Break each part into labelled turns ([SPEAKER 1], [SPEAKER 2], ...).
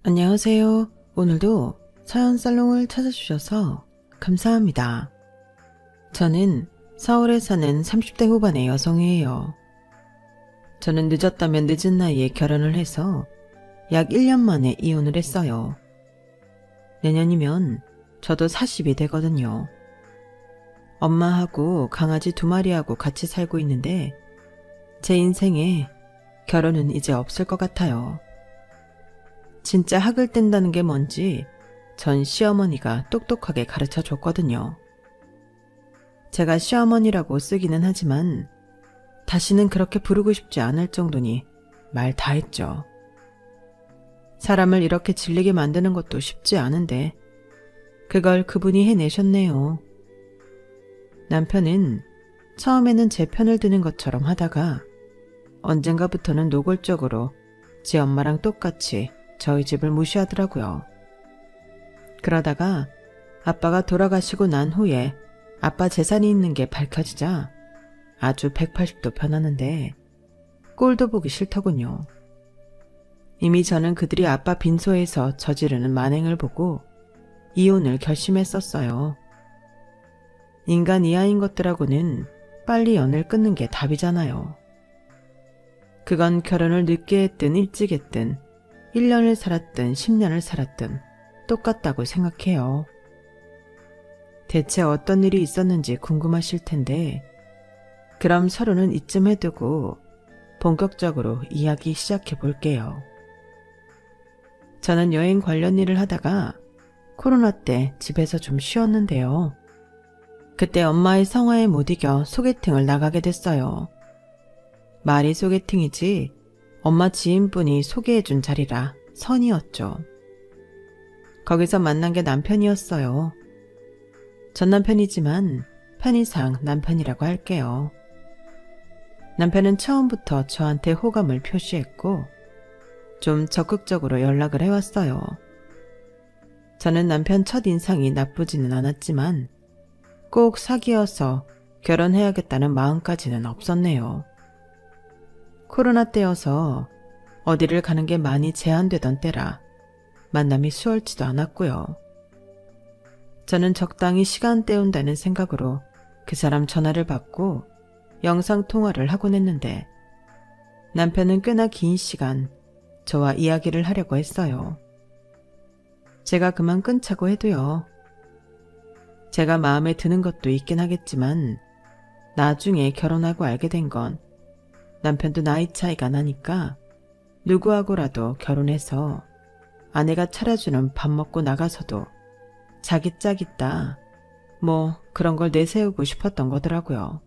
[SPEAKER 1] 안녕하세요. 오늘도 사연 살롱을 찾아주셔서 감사합니다. 저는 서울에 사는 30대 후반의 여성이에요. 저는 늦었다면 늦은 나이에 결혼을 해서 약 1년 만에 이혼을 했어요. 내년이면 저도 40이 되거든요. 엄마하고 강아지 2마리하고 같이 살고 있는데 제 인생에 결혼은 이제 없을 것 같아요. 진짜 학을 뗀다는 게 뭔지 전 시어머니가 똑똑하게 가르쳐 줬거든요. 제가 시어머니라고 쓰기는 하지만 다시는 그렇게 부르고 싶지 않을 정도니 말 다 했죠. 사람을 이렇게 질리게 만드는 것도 쉽지 않은데 그걸 그분이 해내셨네요. 남편은 처음에는 제 편을 드는 것처럼 하다가 언젠가부터는 노골적으로 제 엄마랑 똑같이 저희 집을 무시하더라고요. 그러다가 아빠가 돌아가시고 난 후에 아빠 재산이 있는 게 밝혀지자 아주 180도 변하는데 꼴도 보기 싫더군요. 이미 저는 그들이 아빠 빈소에서 저지르는 만행을 보고 이혼을 결심했었어요. 인간 이하인 것들하고는 빨리 연을 끊는 게 답이잖아요. 그건 결혼을 늦게 했든 일찍 했든 1년을 살았든 10년을 살았든 똑같다고 생각해요. 대체 어떤 일이 있었는지 궁금하실 텐데 그럼 서로는 이쯤 해두고 본격적으로 이야기 시작해 볼게요. 저는 여행 관련 일을 하다가 코로나 때 집에서 좀 쉬었는데요. 그때 엄마의 성화에 못 이겨 소개팅을 나가게 됐어요. 말이 소개팅이지 엄마 지인분이 소개해준 자리라 선이었죠. 거기서 만난 게 남편이었어요. 전 남편이지만 편의상 남편이라고 할게요. 남편은 처음부터 저한테 호감을 표시했고 좀 적극적으로 연락을 해왔어요. 저는 남편 첫인상이 나쁘지는 않았지만 꼭 사귀어서 결혼해야겠다는 마음까지는 없었네요. 코로나 때여서 어디를 가는 게 많이 제한되던 때라 만남이 수월치도 않았고요. 저는 적당히 시간 때운다는 생각으로 그 사람 전화를 받고 영상통화를 하곤 했는데 남편은 꽤나 긴 시간 저와 이야기를 하려고 했어요. 제가 그만 끊자고 해도요. 제가 마음에 드는 것도 있긴 하겠지만 나중에 결혼하고 알게 된 건 남편도 나이 차이가 나니까 누구하고라도 결혼해서 아내가 차려주는 밥 먹고 나가서도 자기 짝 있다 뭐 그런 걸 내세우고 싶었던 거더라고요.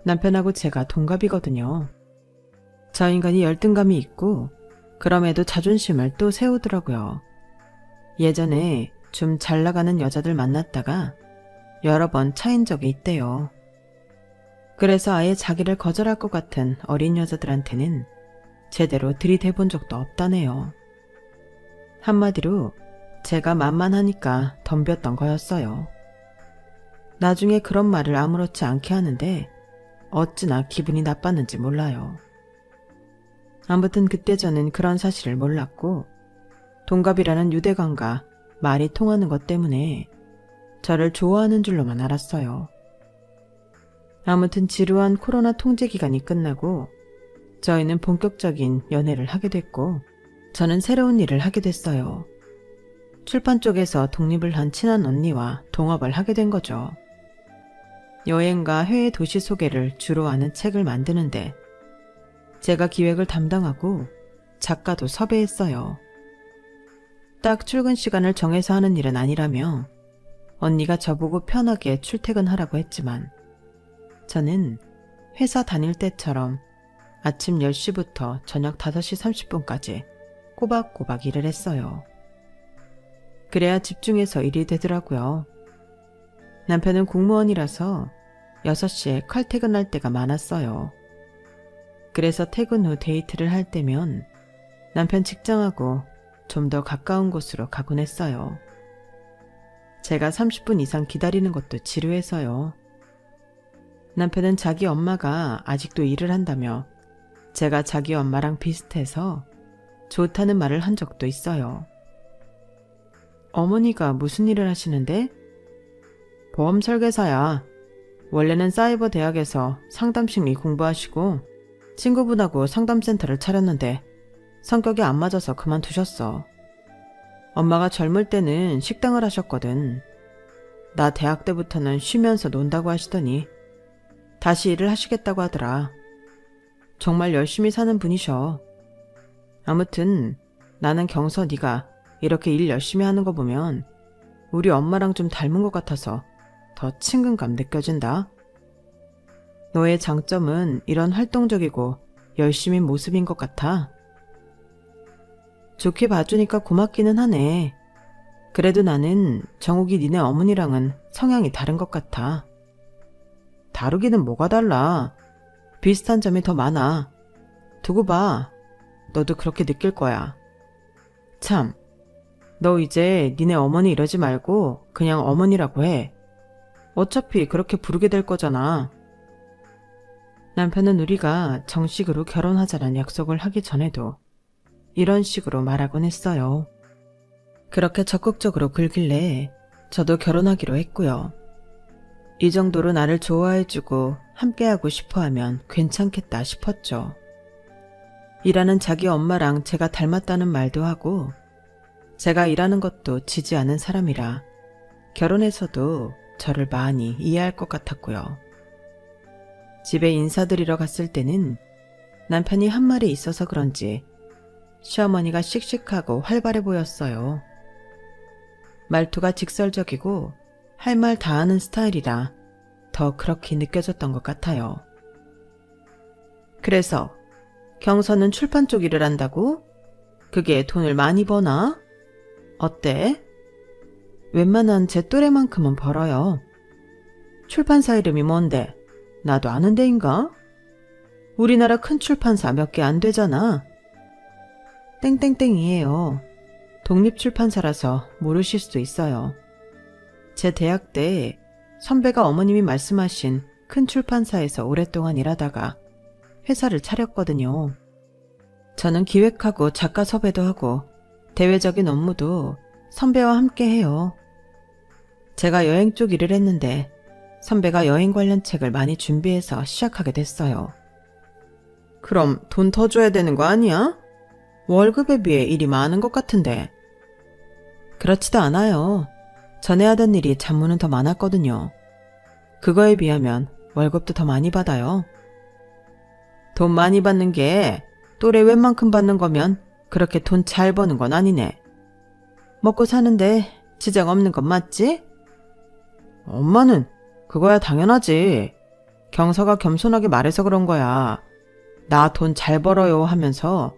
[SPEAKER 1] 남편하고 제가 동갑이거든요. 저 인간이 열등감이 있고 그럼에도 자존심을 또 세우더라고요. 예전에 좀 잘 나가는 여자들 만났다가 여러 번 차인 적이 있대요. 그래서 아예 자기를 거절할 것 같은 어린 여자들한테는 제대로 들이대본 적도 없다네요. 한마디로 제가 만만하니까 덤볐던 거였어요. 나중에 그런 말을 아무렇지 않게 하는데 어찌나 기분이 나빴는지 몰라요. 아무튼 그때 저는 그런 사실을 몰랐고 동갑이라는 유대감과 말이 통하는 것 때문에 저를 좋아하는 줄로만 알았어요. 아무튼 지루한 코로나 통제 기간이 끝나고 저희는 본격적인 연애를 하게 됐고 저는 새로운 일을 하게 됐어요. 출판 쪽에서 독립을 한 친한 언니와 동업을 하게 된 거죠. 여행과 해외 도시 소개를 주로 하는 책을 만드는데 제가 기획을 담당하고 작가도 섭외했어요. 딱 출근 시간을 정해서 하는 일은 아니라며 언니가 저보고 편하게 출퇴근하라고 했지만 저는 회사 다닐 때처럼 아침 10시부터 저녁 5시 30분까지 꼬박꼬박 일을 했어요. 그래야 집중해서 일이 되더라고요. 남편은 공무원이라서 6시에 칼퇴근할 때가 많았어요. 그래서 퇴근 후 데이트를 할 때면 남편 직장하고 좀 더 가까운 곳으로 가곤 했어요. 제가 30분 이상 기다리는 것도 지루해서요. 남편은 자기 엄마가 아직도 일을 한다며 제가 자기 엄마랑 비슷해서 좋다는 말을 한 적도 있어요. 어머니가 무슨 일을 하시는데? 보험 설계사야. 원래는 사이버 대학에서 상담심리 공부하시고 친구분하고 상담센터를 차렸는데 성격이 안 맞아서 그만두셨어. 엄마가 젊을 때는 식당을 하셨거든. 나 대학 때부터는 쉬면서 논다고 하시더니 다시 일을 하시겠다고 하더라. 정말 열심히 사는 분이셔. 아무튼 나는 경서 네가 이렇게 일 열심히 하는 거 보면 우리 엄마랑 좀 닮은 것 같아서 더 친근감 느껴진다. 너의 장점은 이런 활동적이고 열심인 모습인 것 같아. 좋게 봐주니까 고맙기는 하네. 그래도 나는 정욱이 니네 어머니랑은 성향이 다른 것 같아. 다르기는 뭐가 달라. 비슷한 점이 더 많아. 두고 봐. 너도 그렇게 느낄 거야. 참, 너 이제 니네 어머니 이러지 말고 그냥 어머니라고 해. 어차피 그렇게 부르게 될 거잖아. 남편은 우리가 정식으로 결혼하자는 약속을 하기 전에도 이런 식으로 말하곤 했어요. 그렇게 적극적으로 굴길래 저도 결혼하기로 했고요. 이 정도로 나를 좋아해주고 함께하고 싶어하면 괜찮겠다 싶었죠. 일하는 자기 엄마랑 제가 닮았다는 말도 하고 제가 일하는 것도 지지 않은 사람이라 결혼해서도 저를 많이 이해할 것 같았고요. 집에 인사드리러 갔을 때는 남편이 한 말이 있어서 그런지 시어머니가 씩씩하고 활발해 보였어요. 말투가 직설적이고 할 말 다 하는 스타일이라 더 그렇게 느껴졌던 것 같아요. 그래서 경서는 출판 쪽 일을 한다고? 그게 돈을 많이 버나? 어때? 웬만한 제 또래만큼은 벌어요. 출판사 이름이 뭔데? 나도 아는 데인가? 우리나라 큰 출판사 몇 개 안 되잖아. 땡땡땡이에요. 독립출판사라서 모르실 수도 있어요. 제 대학 때 선배가 어머님이 말씀하신 큰 출판사에서 오랫동안 일하다가 회사를 차렸거든요. 저는 기획하고 작가 섭외도 하고 대외적인 업무도 선배와 함께 해요. 제가 여행 쪽 일을 했는데 선배가 여행 관련 책을 많이 준비해서 시작하게 됐어요. 그럼 돈 더 줘야 되는 거 아니야? 월급에 비해 일이 많은 것 같은데. 그렇지도 않아요. 전에 하던 일이 잡무는 더 많았거든요. 그거에 비하면 월급도 더 많이 받아요. 돈 많이 받는 게 또래 웬만큼 받는 거면 그렇게 돈 잘 버는 건 아니네. 먹고 사는데 지장 없는 건 맞지? 엄마는 그거야 당연하지. 경서가 겸손하게 말해서 그런 거야. 나 돈 잘 벌어요 하면서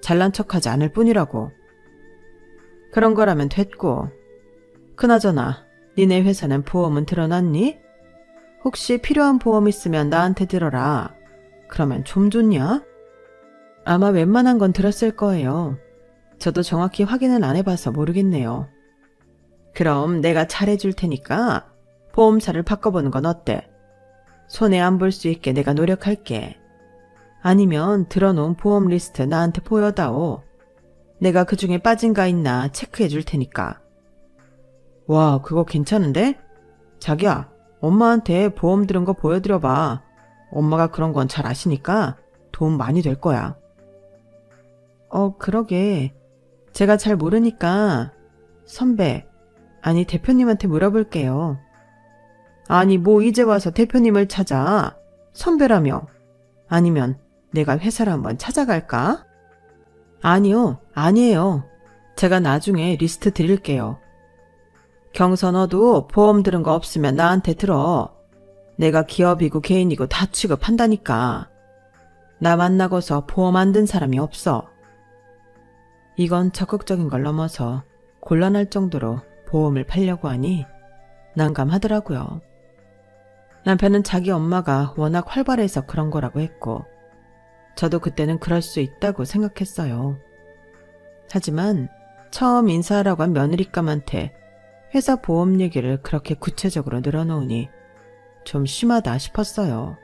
[SPEAKER 1] 잘난 척하지 않을 뿐이라고. 그런 거라면 됐고. 그나저나 니네 회사는 보험은 들어놨니? 혹시 필요한 보험 있으면 나한테 들어라. 그러면 좀 좋냐? 아마 웬만한 건 들었을 거예요. 저도 정확히 확인은 안 해봐서 모르겠네요. 그럼 내가 잘해줄 테니까 보험사를 바꿔보는 건 어때? 손해 안 볼 수 있게 내가 노력할게. 아니면 들어놓은 보험 리스트 나한테 보여다오. 내가 그중에 빠진가 있나 체크해줄 테니까. 와, 그거 괜찮은데? 자기야, 엄마한테 보험 들은 거 보여드려봐. 엄마가 그런 건 잘 아시니까 도움 많이 될 거야. 그러게. 제가 잘 모르니까 선배, 아니 대표님한테 물어볼게요. 아니 뭐 이제 와서 대표님을 찾아. 선배라며. 아니면 내가 회사를 한번 찾아갈까? 아니에요. 제가 나중에 리스트 드릴게요. 경서 너도 보험 들은 거 없으면 나한테 들어. 내가 기업이고 개인이고 다 취급한다니까. 나 만나고서 보험 안 든 사람이 없어. 이건 적극적인 걸 넘어서 곤란할 정도로 보험을 팔려고 하니 난감하더라고요. 남편은 자기 엄마가 워낙 활발해서 그런 거라고 했고 저도 그때는 그럴 수 있다고 생각했어요. 하지만 처음 인사하라고 한 며느리감한테 회사 보험 얘기를 그렇게 구체적으로 늘어놓으니 좀 심하다 싶었어요.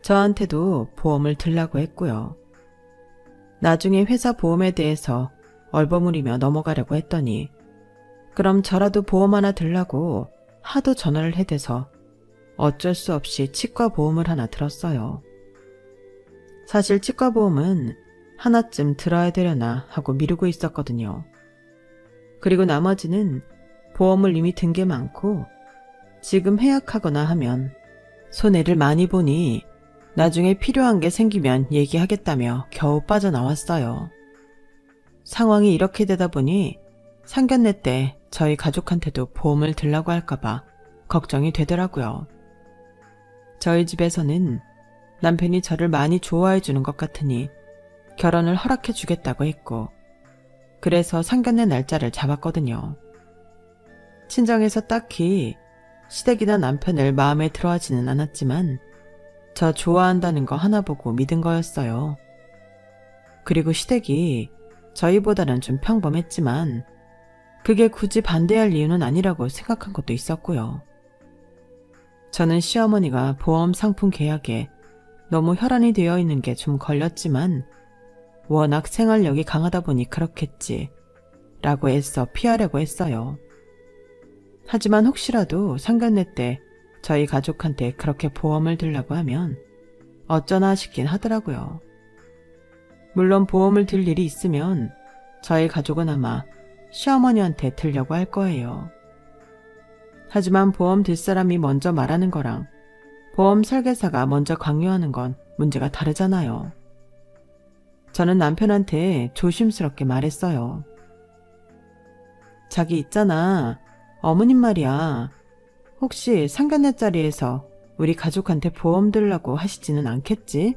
[SPEAKER 1] 저한테도 보험을 들라고 했고요. 나중에 회사 보험에 대해서 얼버무리며 넘어가려고 했더니 그럼 저라도 보험 하나 들라고 하도 전화를 해대서 어쩔 수 없이 치과 보험을 하나 들었어요. 사실 치과 보험은 하나쯤 들어야 되려나 하고 미루고 있었거든요. 그리고 나머지는 보험을 이미 든 게 많고 지금 해약하거나 하면 손해를 많이 보니 나중에 필요한 게 생기면 얘기하겠다며 겨우 빠져나왔어요. 상황이 이렇게 되다 보니 상견례 때 저희 가족한테도 보험을 들라고 할까봐 걱정이 되더라고요. 저희 집에서는 남편이 저를 많이 좋아해 주는 것 같으니 결혼을 허락해 주겠다고 했고 그래서 상견례 날짜를 잡았거든요. 친정에서 딱히 시댁이나 남편을 마음에 들어하지는 않았지만 저 좋아한다는 거 하나 보고 믿은 거였어요. 그리고 시댁이 저희보다는 좀 평범했지만 그게 굳이 반대할 이유는 아니라고 생각한 것도 있었고요. 저는 시어머니가 보험 상품 계약에 너무 혈안이 되어 있는 게 좀 걸렸지만 워낙 생활력이 강하다 보니 그렇겠지 라고 애써 피하려고 했어요. 하지만 혹시라도 상견례 때 저희 가족한테 그렇게 보험을 들라고 하면 어쩌나 싶긴 하더라고요. 물론 보험을 들 일이 있으면 저희 가족은 아마 시어머니한테 들려고 할 거예요. 하지만 보험 들 사람이 먼저 말하는 거랑 보험 설계사가 먼저 강요하는 건 문제가 다르잖아요. 저는 남편한테 조심스럽게 말했어요. 자기 있잖아. 어머님 말이야. 혹시 상견례 자리에서 우리 가족한테 보험 들라고 하시지는 않겠지?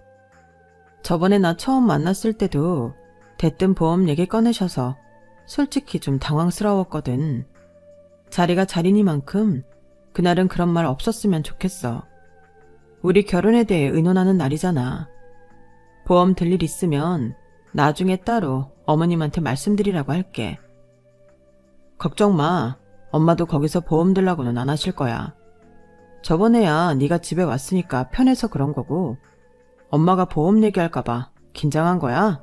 [SPEAKER 1] 저번에 나 처음 만났을 때도 대뜸 보험 얘기 꺼내셔서 솔직히 좀 당황스러웠거든. 자리가 자리니만큼 그날은 그런 말 없었으면 좋겠어. 우리 결혼에 대해 의논하는 날이잖아. 보험 들 일 있으면 나중에 따로 어머님한테 말씀드리라고 할게. 걱정 마. 엄마도 거기서 보험 들라고는 안 하실 거야. 저번에야 네가 집에 왔으니까 편해서 그런 거고 엄마가 보험 얘기할까 봐 긴장한 거야?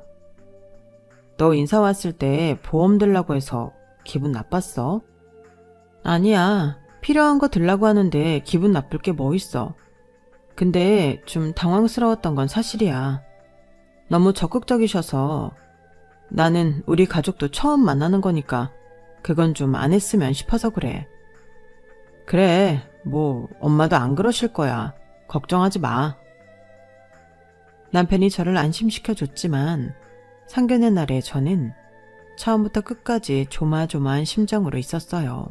[SPEAKER 1] 너 인사 왔을 때 보험 들라고 해서 기분 나빴어? 아니야. 필요한 거 들라고 하는데 기분 나쁠 게 뭐 있어. 근데 좀 당황스러웠던 건 사실이야. 너무 적극적이셔서 나는 우리 가족도 처음 만나는 거니까 그건 좀 안 했으면 싶어서 그래. 그래, 뭐 엄마도 안 그러실 거야. 걱정하지 마. 남편이 저를 안심시켜줬지만 상견례 날에 저는 처음부터 끝까지 조마조마한 심정으로 있었어요.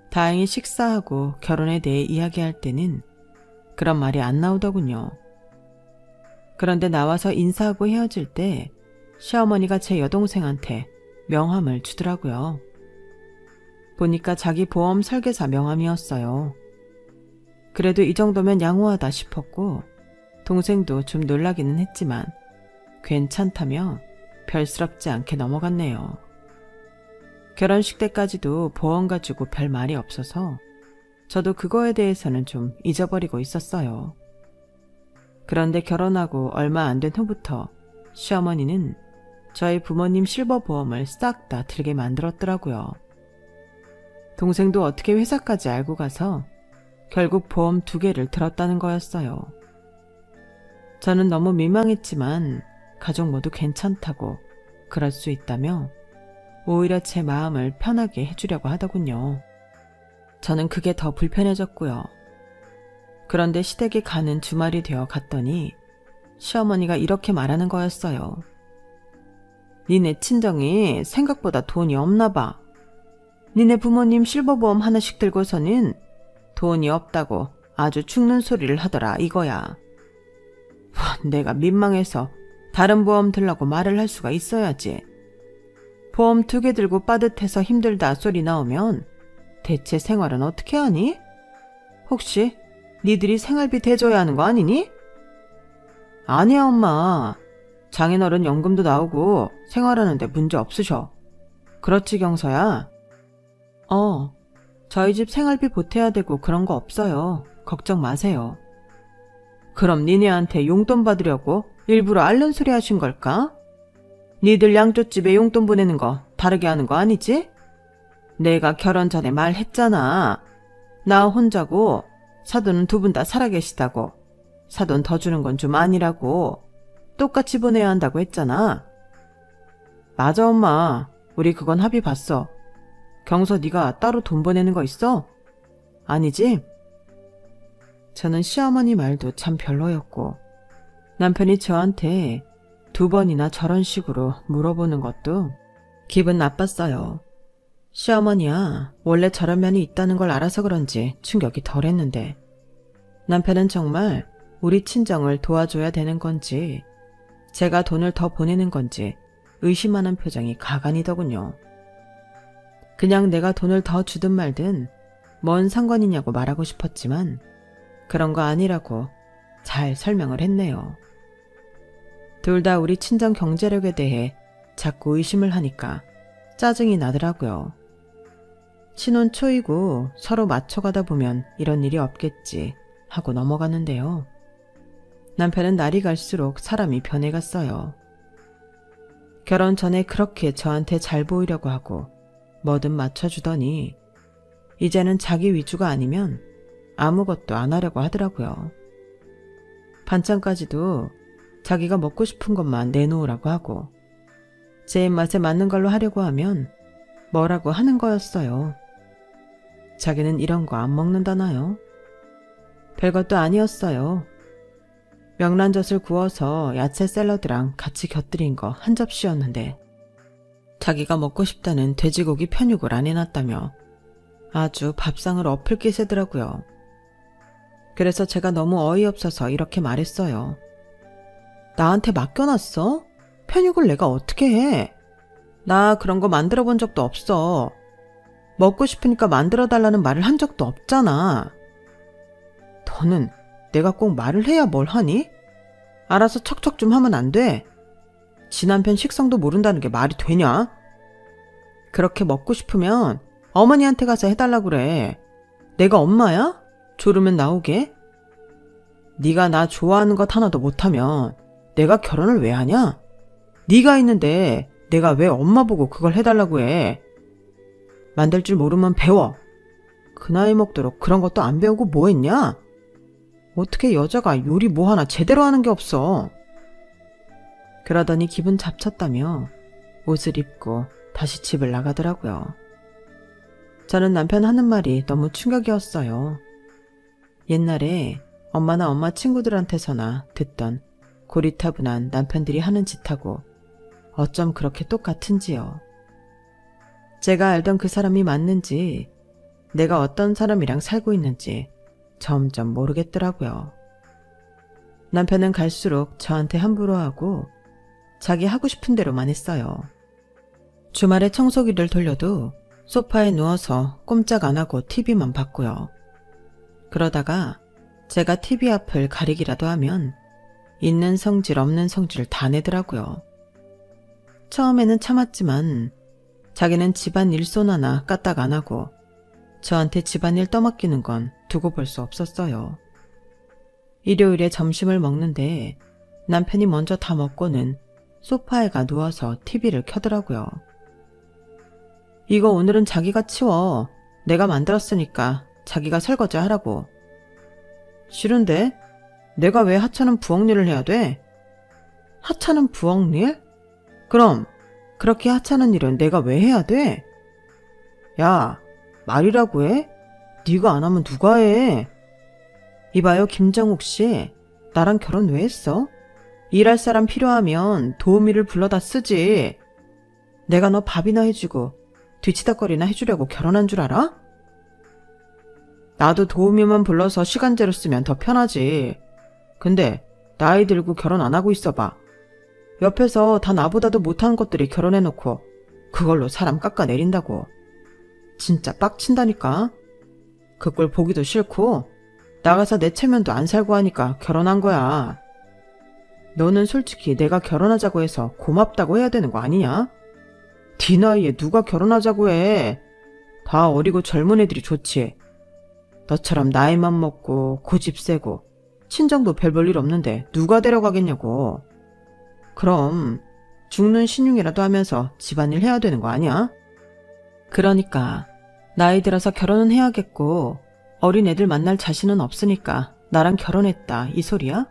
[SPEAKER 1] 다행히 식사하고 결혼에 대해 이야기할 때는 그런 말이 안 나오더군요. 그런데 나와서 인사하고 헤어질 때 시어머니가 제 여동생한테 명함을 주더라고요. 보니까 자기 보험 설계사 명함이었어요. 그래도 이 정도면 양호하다 싶었고 동생도 좀 놀라기는 했지만 괜찮다며 별스럽지 않게 넘어갔네요. 결혼식 때까지도 보험 가지고 별 말이 없어서 저도 그거에 대해서는 좀 잊어버리고 있었어요. 그런데 결혼하고 얼마 안 된 후부터 시어머니는 저희 부모님 실버 보험을 싹 다 들게 만들었더라고요. 동생도 어떻게 회사까지 알고 가서 결국 보험 2개를 들었다는 거였어요. 저는 너무 민망했지만 가족 모두 괜찮다고 그럴 수 있다며 오히려 제 마음을 편하게 해주려고 하더군요. 저는 그게 더 불편해졌고요. 그런데 시댁에 가는 주말이 되어 갔더니 시어머니가 이렇게 말하는 거였어요. 니네 친정이 생각보다 돈이 없나 봐. 니네 부모님 실버보험 하나씩 들고서는 돈이 없다고 아주 죽는 소리를 하더라 이거야. 내가 민망해서 다른 보험 들라고 말을 할 수가 있어야지. 보험 2개 들고 빠듯해서 힘들다 소리 나오면 대체 생활은 어떻게 하니? 혹시 니들이 생활비 대줘야 하는 거 아니니? 아니야 엄마. 장인어른 연금도 나오고 생활하는데 문제 없으셔. 그렇지 경서야? 저희 집 생활비 보태야 되고 그런 거 없어요. 걱정 마세요. 그럼 니네한테 용돈 받으려고 일부러 앓는 소리 하신 걸까? 니들 양조집에 용돈 보내는 거 다르게 하는 거 아니지? 내가 결혼 전에 말했잖아. 나 혼자고 사돈은 두 분 다 살아계시다고. 사돈 더 주는 건 좀 아니라고. 똑같이 보내야 한다고 했잖아. 맞아 엄마. 우리 그건 합의 봤어. 경서 네가 따로 돈 보내는 거 있어? 아니지? 저는 시어머니 말도 참 별로였고 남편이 저한테 2번이나 저런 식으로 물어보는 것도 기분 나빴어요. 시어머니야 원래 저런 면이 있다는 걸 알아서 그런지 충격이 덜했는데 남편은 정말 우리 친정을 도와줘야 되는 건지 제가 돈을 더 보내는 건지 의심하는 표정이 가관이더군요. 그냥 내가 돈을 더 주든 말든 뭔 상관이냐고 말하고 싶었지만 그런 거 아니라고 잘 설명을 했네요. 둘 다 우리 친정 경제력에 대해 자꾸 의심을 하니까 짜증이 나더라고요. 신혼 초이고 서로 맞춰가다 보면 이런 일이 없겠지 하고 넘어가는데요. 남편은 날이 갈수록 사람이 변해갔어요. 결혼 전에 그렇게 저한테 잘 보이려고 하고 뭐든 맞춰주더니 이제는 자기 위주가 아니면 아무것도 안 하려고 하더라고요. 반찬까지도 자기가 먹고 싶은 것만 내놓으라고 하고 제 입맛에 맞는 걸로 하려고 하면 뭐라고 하는 거였어요. 자기는 이런 거 안 먹는다나요? 별것도 아니었어요. 명란젓을 구워서 야채 샐러드랑 같이 곁들인 거 한 접시였는데 자기가 먹고 싶다는 돼지고기 편육을 안 해놨다며 아주 밥상을 엎을 게 세더라고요. 그래서 제가 너무 어이없어서 이렇게 말했어요. 나한테 맡겨놨어? 편육을 내가 어떻게 해? 나 그런 거 만들어 본 적도 없어. 먹고 싶으니까 만들어 달라는 말을 한 적도 없잖아. 너는 내가 꼭 말을 해야 뭘 하니? 알아서 척척 좀 하면 안 돼? 지 남편 식성도 모른다는 게 말이 되냐? 그렇게 먹고 싶으면 어머니한테 가서 해달라고 그래. 내가 엄마야? 조르면 나오게? 네가 나 좋아하는 것 하나도 못하면 내가 결혼을 왜 하냐? 네가 있는데 내가 왜 엄마 보고 그걸 해달라고 해? 만들 줄 모르면 배워. 그 나이 먹도록 그런 것도 안 배우고 뭐 했냐? 어떻게 여자가 요리 뭐 하나 제대로 하는 게 없어. 그러더니 기분 잡쳤다며 옷을 입고 다시 집을 나가더라고요. 저는 남편 하는 말이 너무 충격이었어요. 옛날에 엄마나 엄마 친구들한테서나 듣던 고리타분한 남편들이 하는 짓하고 어쩜 그렇게 똑같은지요. 제가 알던 그 사람이 맞는지 내가 어떤 사람이랑 살고 있는지 점점 모르겠더라고요. 남편은 갈수록 저한테 함부로 하고 자기 하고 싶은 대로만 했어요. 주말에 청소기를 돌려도 소파에 누워서 꼼짝 안 하고 TV만 봤고요. 그러다가 제가 TV 앞을 가리기라도 하면 있는 성질 없는 성질을 다 내더라고요. 처음에는 참았지만 자기는 집안 일손 하나 까딱 안 하고 저한테 집안일 떠맡기는 건 두고 볼 수 없었어요. 일요일에 점심을 먹는데 남편이 먼저 다 먹고는 소파에 가 누워서 TV를 켜더라고요. 이거 오늘은 자기가 치워. 내가 만들었으니까 자기가 설거지 하라고. 싫은데? 내가 왜 하찮은 부엌일을 해야 돼? 하찮은 부엌일? 그럼 그렇게 하찮은 일은 내가 왜 해야 돼? 야, 말이라고 해? 네가 안 하면 누가 해? 이봐요 김정욱 씨, 나랑 결혼 왜 했어? 일할 사람 필요하면 도우미를 불러다 쓰지. 내가 너 밥이나 해주고 뒤치다거리나 해주려고 결혼한 줄 알아? 나도 도우미만 불러서 시간제로 쓰면 더 편하지. 근데 나이 들고 결혼 안 하고 있어봐. 옆에서 다 나보다도 못하는 것들이 결혼해놓고 그걸로 사람 깎아내린다고. 진짜 빡친다니까. 그 꼴 보기도 싫고 나가서 내 체면도 안 살고 하니까 결혼한 거야. 너는 솔직히 내가 결혼하자고 해서 고맙다고 해야 되는 거 아니냐? 네 나이에 누가 결혼하자고 해. 다 어리고 젊은 애들이 좋지. 너처럼 나이만 먹고 고집 세고 친정도 별 볼 일 없는데 누가 데려가겠냐고. 그럼 죽는 신용이라도 하면서 집안일 해야 되는 거 아니야? 그러니까 나이 들어서 결혼은 해야겠고 어린 애들 만날 자신은 없으니까 나랑 결혼했다 이 소리야?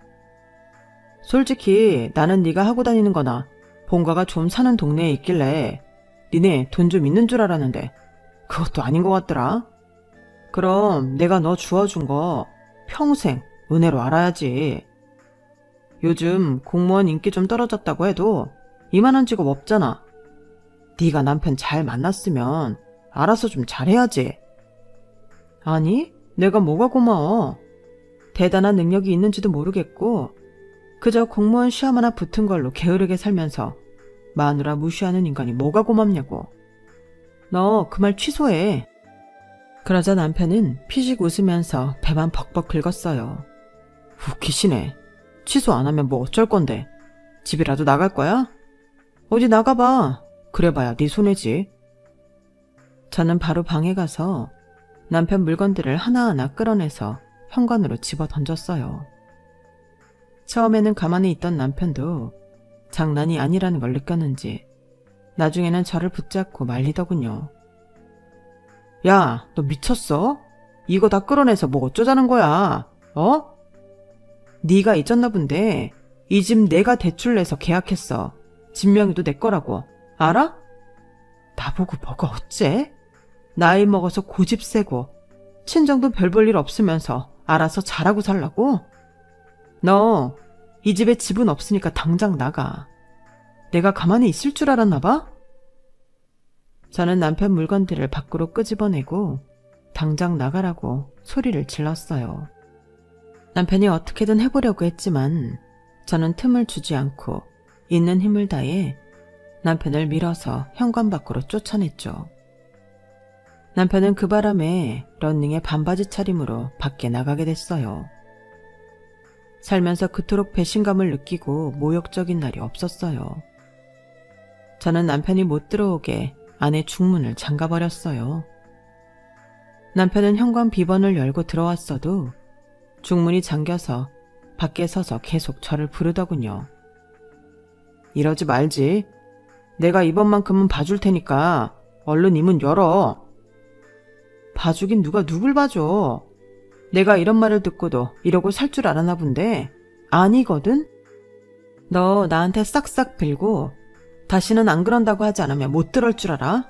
[SPEAKER 1] 솔직히 나는 네가 하고 다니는 거나 본가가 좀 사는 동네에 있길래 니네 돈 좀 있는 줄 알았는데 그것도 아닌 것 같더라. 그럼 내가 너 주워준 거 평생 은혜로 알아야지. 요즘 공무원 인기 좀 떨어졌다고 해도 이만한 직업 없잖아. 네가 남편 잘 만났으면 알아서 좀 잘해야지. 아니, 내가 뭐가 고마워. 대단한 능력이 있는지도 모르겠고 그저 공무원 시험 하나 붙은 걸로 게으르게 살면서 마누라 무시하는 인간이 뭐가 고맙냐고. 너 그 말 취소해. 그러자 남편은 피식 웃으면서 배만 벅벅 긁었어요. 웃기시네. 취소 안 하면 뭐 어쩔 건데. 집이라도 나갈 거야? 어디 나가봐. 그래봐야 네 손해지. 저는 바로 방에 가서 남편 물건들을 하나하나 끌어내서 현관으로 집어 던졌어요. 처음에는 가만히 있던 남편도 장난이 아니라는 걸 느꼈는지 나중에는 저를 붙잡고 말리더군요. 야, 너 미쳤어? 이거 다 끌어내서 뭐 어쩌자는 거야? 어? 네가 잊었나 본데 이 집 내가 대출 내서 계약했어. 집 명의도 내 거라고. 알아? 나보고 뭐가 어째? 나이 먹어서 고집 세고 친정도 별 볼 일 없으면서 알아서 잘하고 살라고? 너 이 집에 집은 없으니까 당장 나가. 내가 가만히 있을 줄 알았나 봐? 저는 남편 물건들을 밖으로 끄집어내고 당장 나가라고 소리를 질렀어요. 남편이 어떻게든 해보려고 했지만 저는 틈을 주지 않고 있는 힘을 다해 남편을 밀어서 현관 밖으로 쫓아냈죠. 남편은 그 바람에 런닝에 반바지 차림으로 밖에 나가게 됐어요. 살면서 그토록 배신감을 느끼고 모욕적인 날이 없었어요. 저는 남편이 못 들어오게 안에 중문을 잠가버렸어요. 남편은 현관 비번을 열고 들어왔어도 중문이 잠겨서 밖에 서서 계속 저를 부르더군요. 이러지 말지. 내가 이번만큼은 봐줄 테니까 얼른 이 문 열어. 봐주긴 누가 누굴 봐줘. 내가 이런 말을 듣고도 이러고 살 줄 알았나 본데 아니거든? 너 나한테 싹싹 빌고 다시는 안 그런다고 하지 않으면 못 들을 줄 알아?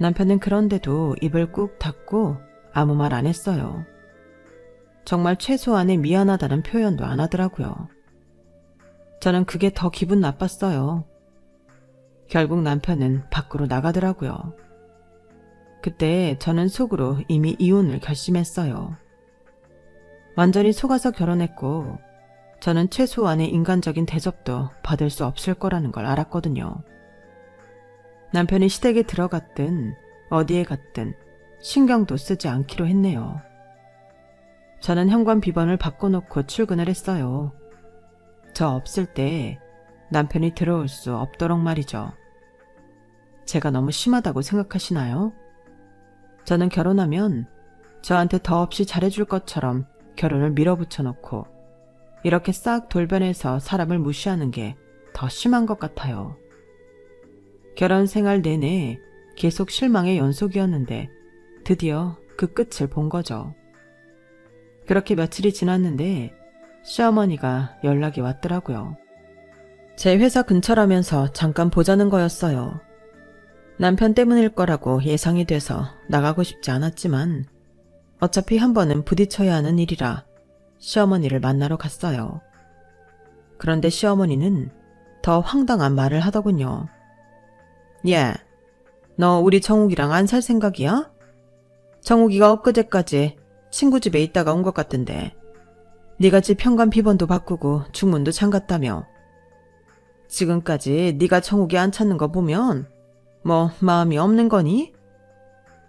[SPEAKER 1] 남편은 그런데도 입을 꾹 닫고 아무 말 안 했어요. 정말 최소한의 미안하다는 표현도 안 하더라고요. 저는 그게 더 기분 나빴어요. 결국 남편은 밖으로 나가더라고요. 그때 저는 속으로 이미 이혼을 결심했어요. 완전히 속아서 결혼했고 저는 최소한의 인간적인 대접도 받을 수 없을 거라는 걸 알았거든요. 남편이 시댁에 들어갔든 어디에 갔든 신경도 쓰지 않기로 했네요. 저는 현관 비번을 바꿔놓고 출근을 했어요. 저 없을 때 남편이 들어올 수 없도록 말이죠. 제가 너무 심하다고 생각하시나요? 저는 결혼하면 저한테 더없이 잘해줄 것처럼 결혼을 밀어붙여 놓고 이렇게 싹 돌변해서 사람을 무시하는 게 더 심한 것 같아요. 결혼 생활 내내 계속 실망의 연속이었는데 드디어 그 끝을 본 거죠. 그렇게 며칠이 지났는데 시어머니가 연락이 왔더라고요. 제 회사 근처라면서 잠깐 보자는 거였어요. 남편 때문일 거라고 예상이 돼서 나가고 싶지 않았지만 어차피 한 번은 부딪혀야 하는 일이라 시어머니를 만나러 갔어요. 그런데 시어머니는 더 황당한 말을 하더군요. 야, 너 우리 정욱이랑 안 살 생각이야? 정욱이가 엊그제까지 친구 집에 있다가 온 것 같던데 네가 집 현관 비번도 바꾸고 중문도 잠갔다며. 지금까지 네가 정욱이 안 찾는 거 보면 뭐 마음이 없는 거니?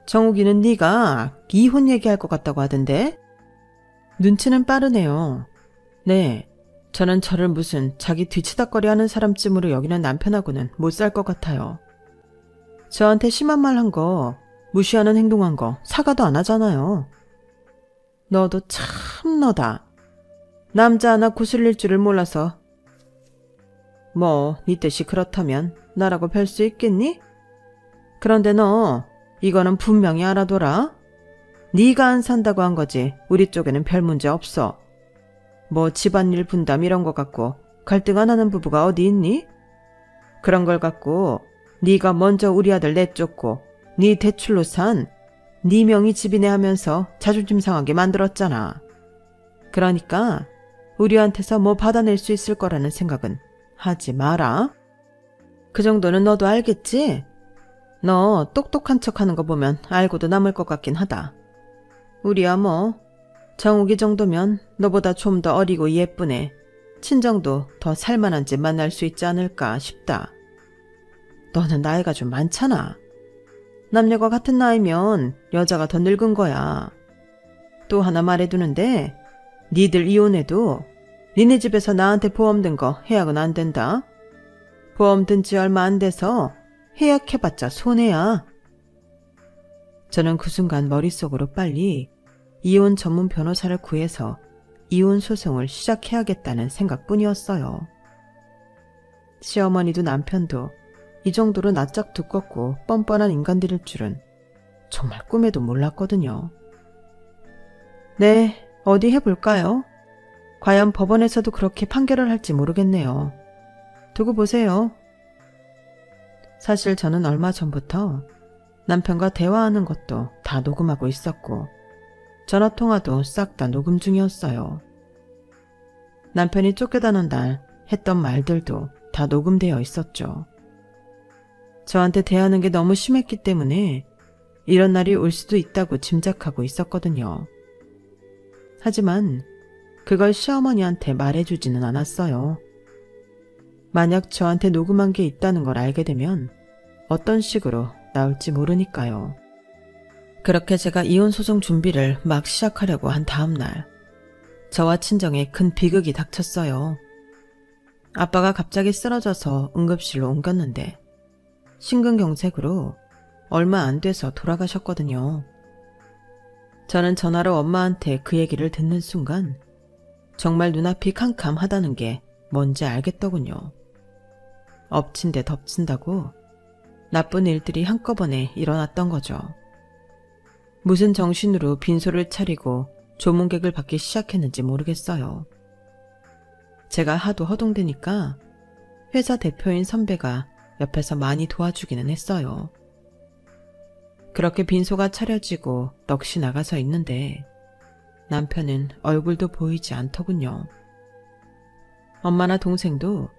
[SPEAKER 1] 정욱이는 네가 이혼 얘기할 것 같다고 하던데? 눈치는 빠르네요. 네, 저는 저를 무슨 자기 뒤치다꺼리 하는 사람쯤으로 여기는 남편하고는 못 살 것 같아요. 저한테 심한 말 한 거, 무시하는 행동한 거 사과도 안 하잖아요. 너도 참 너다. 남자 하나 구슬릴 줄을 몰라서 뭐 네 뜻이 그렇다면 나라고 별 수 있겠니? 그런데 너 이거는 분명히 알아둬라. 네가 안 산다고 한 거지 우리 쪽에는 별 문제 없어. 뭐 집안일 분담 이런 거 갖고 갈등 안 하는 부부가 어디 있니? 그런 걸 갖고 네가 먼저 우리 아들 내쫓고 네 대출로 산 네 명의 집이네 하면서 자존심 상하게 만들었잖아. 그러니까 우리한테서 뭐 받아낼 수 있을 거라는 생각은 하지 마라. 그 정도는 너도 알겠지? 너 똑똑한 척하는 거 보면 알고도 남을 것 같긴 하다. 우리야 뭐 정욱이 정도면 너보다 좀 더 어리고 예쁘네. 친정도 더 살만한 집 만날 수 있지 않을까 싶다. 너는 나이가 좀 많잖아. 남녀가 같은 나이면 여자가 더 늙은 거야. 또 하나 말해두는데 니들 이혼해도 니네 집에서 나한테 보험 든 거 해약은 안 된다. 보험 든 지 얼마 안 돼서 해약해봤자 손해야. 저는 그 순간 머릿속으로 빨리 이혼 전문 변호사를 구해서 이혼 소송을 시작해야겠다는 생각뿐이었어요. 시어머니도 남편도 이 정도로 낯짝 두껍고 뻔뻔한 인간들일 줄은 정말 꿈에도 몰랐거든요. 네, 어디 해볼까요? 과연 법원에서도 그렇게 판결을 할지 모르겠네요. 두고 보세요. 사실 저는 얼마 전부터 남편과 대화하는 것도 다 녹음하고 있었고 전화통화도 싹 다 녹음 중이었어요. 남편이 쫓겨다는 날 했던 말들도 다 녹음되어 있었죠. 저한테 대하는 게 너무 심했기 때문에 이런 날이 올 수도 있다고 짐작하고 있었거든요. 하지만 그걸 시어머니한테 말해주지는 않았어요. 만약 저한테 녹음한 게 있다는 걸 알게 되면 어떤 식으로 나올지 모르니까요. 그렇게 제가 이혼소송 준비를 막 시작하려고 한 다음날 저와 친정에 큰 비극이 닥쳤어요. 아빠가 갑자기 쓰러져서 응급실로 옮겼는데 심근경색으로 얼마 안 돼서 돌아가셨거든요. 저는 전화로 엄마한테 그 얘기를 듣는 순간 정말 눈앞이 캄캄하다는 게 뭔지 알겠더군요. 엎친 데 덮친다고 나쁜 일들이 한꺼번에 일어났던 거죠. 무슨 정신으로 빈소를 차리고 조문객을 받기 시작했는지 모르겠어요. 제가 하도 허둥대니까 회사 대표인 선배가 옆에서 많이 도와주기는 했어요. 그렇게 빈소가 차려지고 넋이 나가서 있는데 남편은 얼굴도 보이지 않더군요. 엄마나 동생도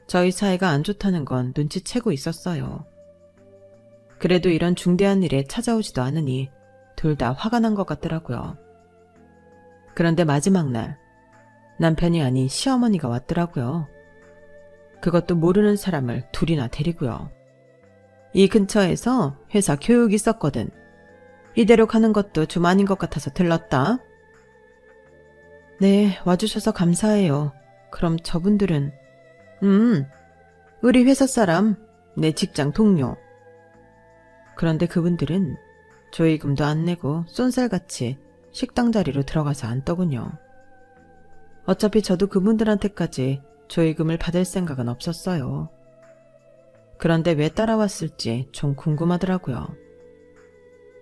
[SPEAKER 1] 저희 사이가 안 좋다는 건 눈치채고 있었어요. 그래도 이런 중대한 일에 찾아오지도 않으니 둘 다 화가 난 것 같더라고요. 그런데 마지막 날 남편이 아닌 시어머니가 왔더라고요. 그것도 모르는 사람을 둘이나 데리고요. 이 근처에서 회사 교육이 있었거든. 이대로 가는 것도 좀 아닌 것 같아서 들렀다. 네, 와주셔서 감사해요. 그럼 저분들은 우리 회사 사람, 내 직장 동료. 그런데 그분들은 조의금도 안 내고 쏜살같이 식당 자리로 들어가서 앉더군요. 어차피 저도 그분들한테까지 조의금을 받을 생각은 없었어요. 그런데 왜 따라왔을지 좀 궁금하더라고요.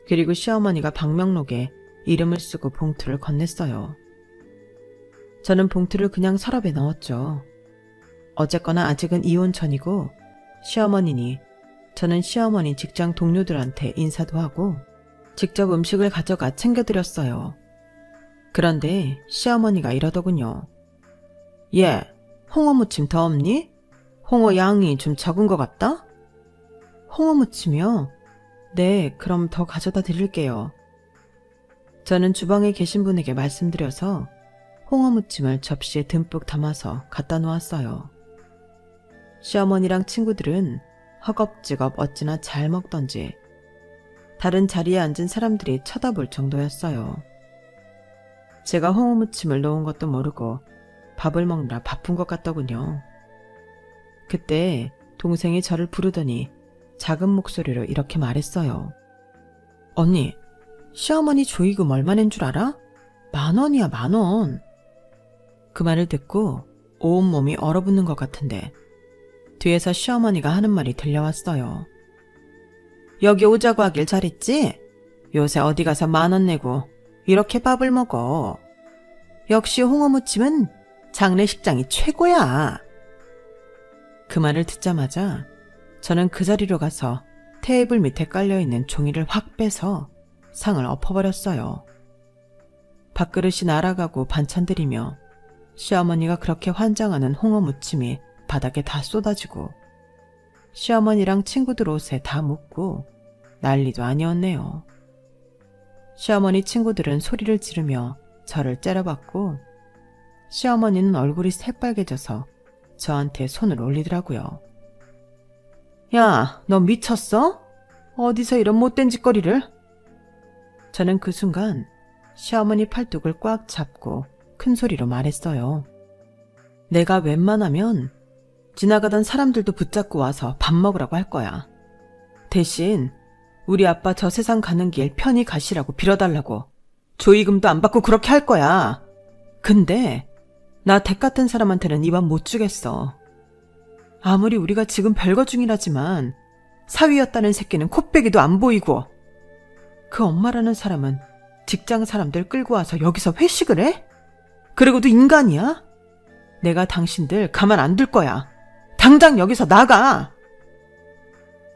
[SPEAKER 1] 그리고 시어머니가 방명록에 이름을 쓰고 봉투를 건넸어요. 저는 봉투를 그냥 서랍에 넣었죠. 어쨌거나 아직은 이혼 전이고 시어머니니 저는 시어머니 직장 동료들한테 인사도 하고 직접 음식을 가져가 챙겨드렸어요. 그런데 시어머니가 이러더군요. 얘, 홍어무침 더 없니? 홍어 양이 좀 적은 것 같다? 홍어무침이요? 네, 그럼 더 가져다 드릴게요. 저는 주방에 계신 분에게 말씀드려서 홍어무침을 접시에 듬뿍 담아서 갖다 놓았어요. 시어머니랑 친구들은 허겁지겁 어찌나 잘 먹던지 다른 자리에 앉은 사람들이 쳐다볼 정도였어요. 제가 홍어무침을 놓은 것도 모르고 밥을 먹느라 바쁜 것 같더군요. 그때 동생이 저를 부르더니 작은 목소리로 이렇게 말했어요. 언니, 시어머니 조의금 얼마 낸 줄 알아? 10,000원이야, 10,000원. 그 말을 듣고 온몸이 얼어붙는 것 같은데 뒤에서 시어머니가 하는 말이 들려왔어요. 여기 오자고 하길 잘했지? 요새 어디 가서 10,000원 내고 이렇게 밥을 먹어. 역시 홍어무침은 장례식장이 최고야. 그 말을 듣자마자 저는 그 자리로 가서 테이블 밑에 깔려있는 종이를 확 빼서 상을 엎어버렸어요. 밥그릇이 날아가고 반찬들이며 시어머니가 그렇게 환장하는 홍어무침이 바닥에 다 쏟아지고 시어머니랑 친구들 옷에 다 묻고 난리도 아니었네요. 시어머니 친구들은 소리를 지르며 저를 째려봤고 시어머니는 얼굴이 새빨개져서 저한테 손을 올리더라고요. 야, 너 미쳤어? 어디서 이런 못된 짓거리를? 저는 그 순간 시어머니 팔뚝을 꽉 잡고 큰 소리로 말했어요. 내가 웬만하면 지나가던 사람들도 붙잡고 와서 밥 먹으라고 할 거야. 대신 우리 아빠 저 세상 가는 길 편히 가시라고 빌어달라고 조의금도 안 받고 그렇게 할 거야. 근데 나 댁 같은 사람한테는 이 밥 못 주겠어. 아무리 우리가 지금 별거 중이라지만 사위였다는 새끼는 콧배기도 안 보이고 그 엄마라는 사람은 직장 사람들 끌고 와서 여기서 회식을 해? 그리고도 인간이야? 내가 당신들 가만 안 둘 거야. 당장 여기서 나가!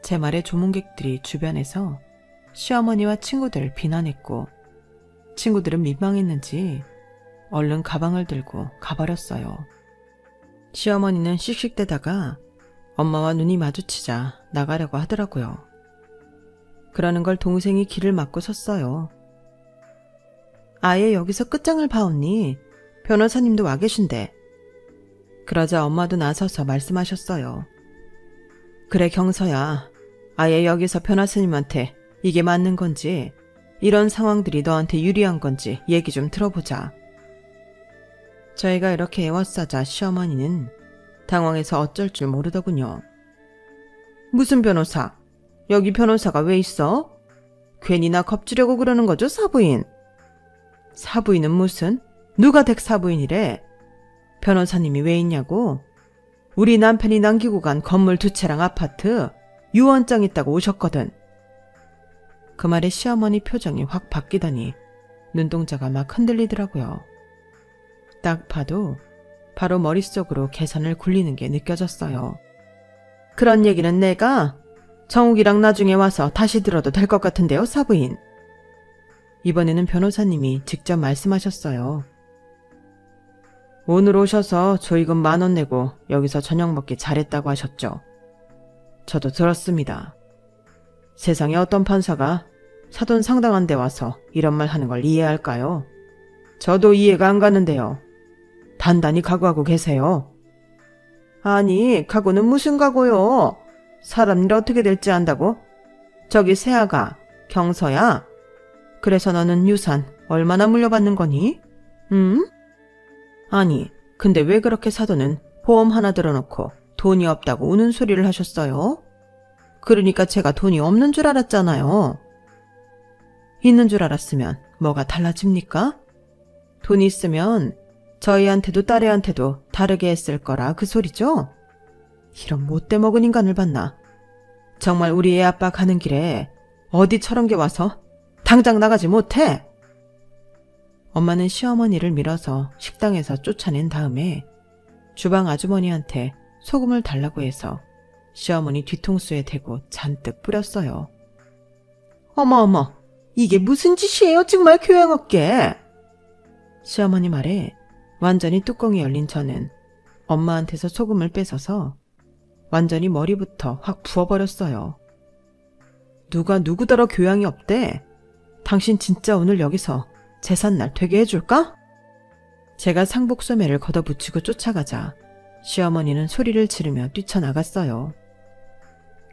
[SPEAKER 1] 제 말에 조문객들이 주변에서 시어머니와 친구들을 비난했고 친구들은 민망했는지 얼른 가방을 들고 가버렸어요. 시어머니는 씩씩대다가 엄마와 눈이 마주치자 나가려고 하더라고요. 그러는 걸 동생이 길을 막고 섰어요. 아예 여기서 끝장을 봐언니. 변호사님도 와 계신데. 그러자 엄마도 나서서 말씀하셨어요. 그래 경서야. 아예 여기서 변호사님한테 이게 맞는 건지 이런 상황들이 너한테 유리한 건지 얘기 좀 들어보자. 저희가 이렇게 애워싸자 시어머니는 당황해서 어쩔 줄 모르더군요. 무슨 변호사? 여기 변호사가 왜 있어? 괜히 나 겁주려고 그러는 거죠, 사부인? 사부인은 무슨? 누가 댁 사부인이래? 변호사님이 왜 있냐고? 우리 남편이 남기고 간 건물 2채랑 아파트 유언장 있다고 오셨거든. 그 말에 시어머니 표정이 확 바뀌더니 눈동자가 막 흔들리더라고요. 딱 봐도 바로 머릿속으로 계산을 굴리는 게 느껴졌어요. 그런 얘기는 내가 정욱이랑 나중에 와서 다시 들어도 될 것 같은데요, 사부인. 이번에는 변호사님이 직접 말씀하셨어요. 오늘 오셔서 조의금 10,000원 내고 여기서 저녁 먹기 잘했다고 하셨죠. 저도 들었습니다. 세상에 어떤 판사가 사돈 상당한 데 와서 이런 말 하는 걸 이해할까요? 저도 이해가 안 가는데요. 단단히 각오하고 계세요. 아니, 각오는 무슨 각오요? 사람 일 어떻게 될지 안다고? 저기 새아가, 경서야. 그래서 너는 유산 얼마나 물려받는 거니? 응? 아니, 근데 왜 그렇게 사돈은 보험 하나 들어놓고 돈이 없다고 우는 소리를 하셨어요? 그러니까 제가 돈이 없는 줄 알았잖아요. 있는 줄 알았으면 뭐가 달라집니까? 돈이 있으면 저희한테도 딸애한테도 다르게 했을 거라 그 소리죠? 이런 못돼 먹은 인간을 봤나? 정말 우리 애 아빠 가는 길에 어디 저런 게 와서 당장 나가지 못해? 엄마는 시어머니를 밀어서 식당에서 쫓아낸 다음에 주방 아주머니한테 소금을 달라고 해서 시어머니 뒤통수에 대고 잔뜩 뿌렸어요. 어머, 이게 무슨 짓이에요 정말 교양 없게. 시어머니 말에 완전히 뚜껑이 열린 저는 엄마한테서 소금을 뺏어서 완전히 머리부터 확 부어버렸어요. 누가 누구더러 교양이 없대? 당신 진짜 오늘 여기서 제삿날 되게 해줄까? 제가 상복소매를 걷어붙이고 쫓아가자 시어머니는 소리를 지르며 뛰쳐나갔어요.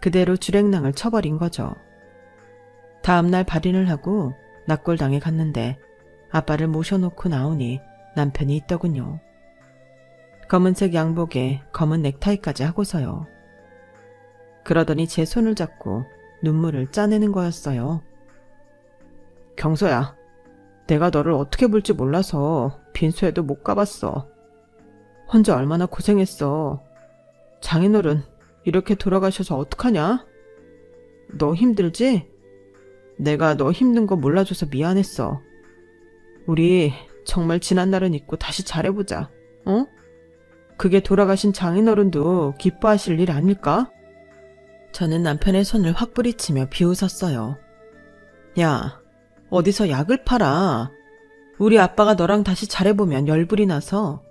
[SPEAKER 1] 그대로 주랭랑을 쳐버린 거죠. 다음날 발인을 하고 납골당에 갔는데 아빠를 모셔놓고 나오니 남편이 있더군요. 검은색 양복에 검은 넥타이까지 하고서요. 그러더니 제 손을 잡고 눈물을 짜내는 거였어요. 경서야, 내가 너를 어떻게 볼지 몰라서 빈소에도 못 가봤어. 혼자 얼마나 고생했어. 장인어른 이렇게 돌아가셔서 어떡하냐? 너 힘들지? 내가 너 힘든 거 몰라줘서 미안했어. 우리 정말 지난 날은 잊고 다시 잘해보자. 어? 그게 돌아가신 장인어른도 기뻐하실 일 아닐까? 저는 남편의 손을 확 부리치며 비웃었어요. 야, 어디서 약을 팔아. 우리 아빠가 너랑 다시 잘해보면 열불이 나서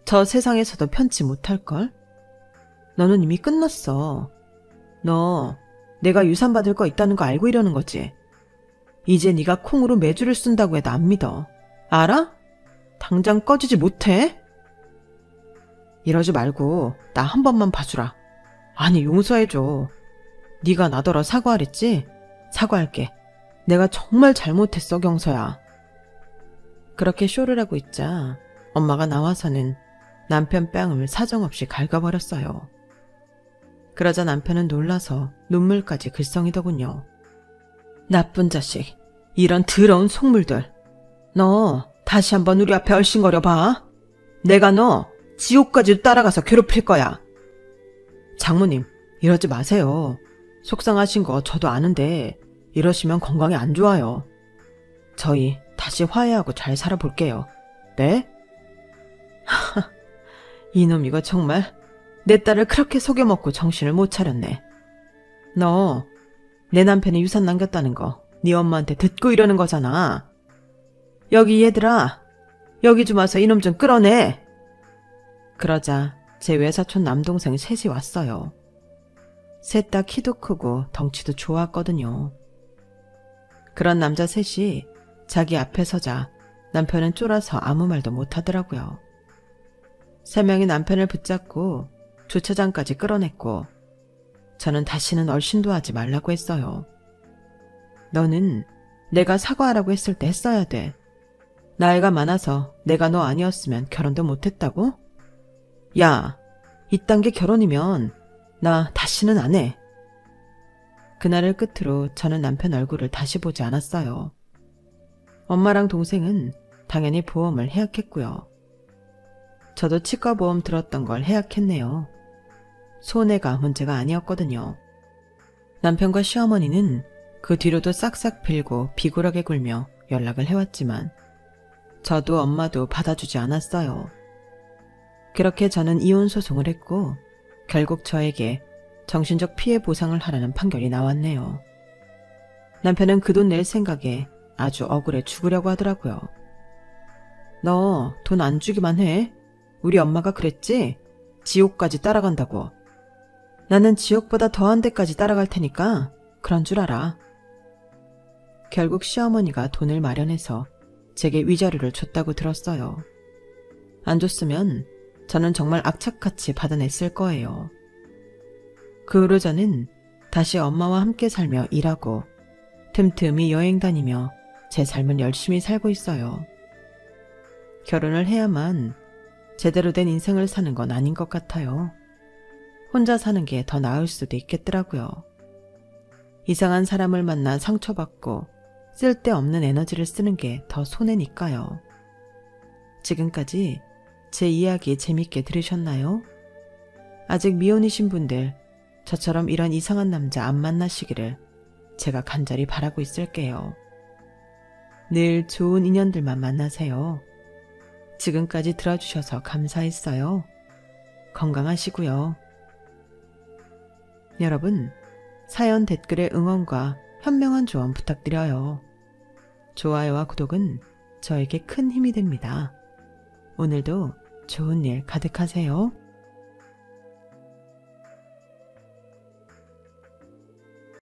[SPEAKER 1] 저 세상에서도 편치 못할걸? 너는 이미 끝났어. 너 내가 유산 받을 거 있다는 거 알고 이러는 거지? 이제 네가 콩으로 매주를 쓴다고 해도 안 믿어. 알아? 당장 꺼지지 못해? 이러지 말고 나 한 번만 봐주라. 아니 용서해줘. 네가 나더러 사과하랬지? 사과할게. 내가 정말 잘못했어 경서야. 그렇게 쇼를 하고 있자 엄마가 나와서는 남편 뺨을 사정없이 갉아버렸어요. 그러자 남편은 놀라서 눈물까지 글썽이더군요. 나쁜 자식, 이런 더러운 속물들. 너 다시 한번 우리 앞에 얼씬거려 봐. 내가 너 지옥까지 따라가서 괴롭힐 거야. 장모님, 이러지 마세요. 속상하신 거 저도 아는데 이러시면 건강에 안 좋아요. 저희 다시 화해하고 잘 살아볼게요. 네? 이놈 이거 정말 내 딸을 그렇게 속여먹고 정신을 못 차렸네. 너 내 남편이 유산 남겼다는 거 네 엄마한테 듣고 이러는 거잖아. 여기 얘들아, 여기 좀 와서 이놈 좀 끌어내. 그러자 제 외사촌 남동생 셋이 왔어요. 셋 다 키도 크고 덩치도 좋았거든요. 그런 남자 셋이 자기 앞에 서자 남편은 쫄아서 아무 말도 못하더라고요. 세 명이 남편을 붙잡고 주차장까지 끌어냈고 저는 다시는 얼씬도 하지 말라고 했어요. 너는 내가 사과하라고 했을 때 했어야 돼. 나이가 많아서 내가 너 아니었으면 결혼도 못했다고? 야, 이딴 게 결혼이면 나 다시는 안 해. 그날을 끝으로 저는 남편 얼굴을 다시 보지 않았어요. 엄마랑 동생은 당연히 보험을 해약했고요. 저도 치과보험 들었던 걸 해약했네요. 손해가 문제가 아니었거든요. 남편과 시어머니는 그 뒤로도 싹싹 빌고 비굴하게 굴며 연락을 해왔지만 저도 엄마도 받아주지 않았어요. 그렇게 저는 이혼 소송을 했고 결국 저에게 정신적 피해 보상을 하라는 판결이 나왔네요. 남편은 그 돈 낼 생각에 아주 억울해 죽으려고 하더라고요. 너 돈 안 주기만 해? 우리 엄마가 그랬지? 지옥까지 따라간다고. 나는 지옥보다 더한 데까지 따라갈 테니까 그런 줄 알아. 결국 시어머니가 돈을 마련해서 제게 위자료를 줬다고 들었어요. 안 줬으면 저는 정말 악착같이 받아냈을 거예요. 그 후로 저는 다시 엄마와 함께 살며 일하고 틈틈이 여행 다니며 제 삶을 열심히 살고 있어요. 결혼을 해야만 제대로 된 인생을 사는 건 아닌 것 같아요. 혼자 사는 게 더 나을 수도 있겠더라고요. 이상한 사람을 만나 상처받고 쓸데없는 에너지를 쓰는 게 더 손해니까요. 지금까지 제 이야기 재밌게 들으셨나요? 아직 미혼이신 분들 저처럼 이런 이상한 남자 안 만나시기를 제가 간절히 바라고 있을게요. 늘 좋은 인연들만 만나세요. 지금까지 들어주셔서 감사했어요. 건강하시고요. 여러분, 사연 댓글에 응원과 현명한 조언 부탁드려요. 좋아요와 구독은 저에게 큰 힘이 됩니다. 오늘도 좋은 일 가득하세요.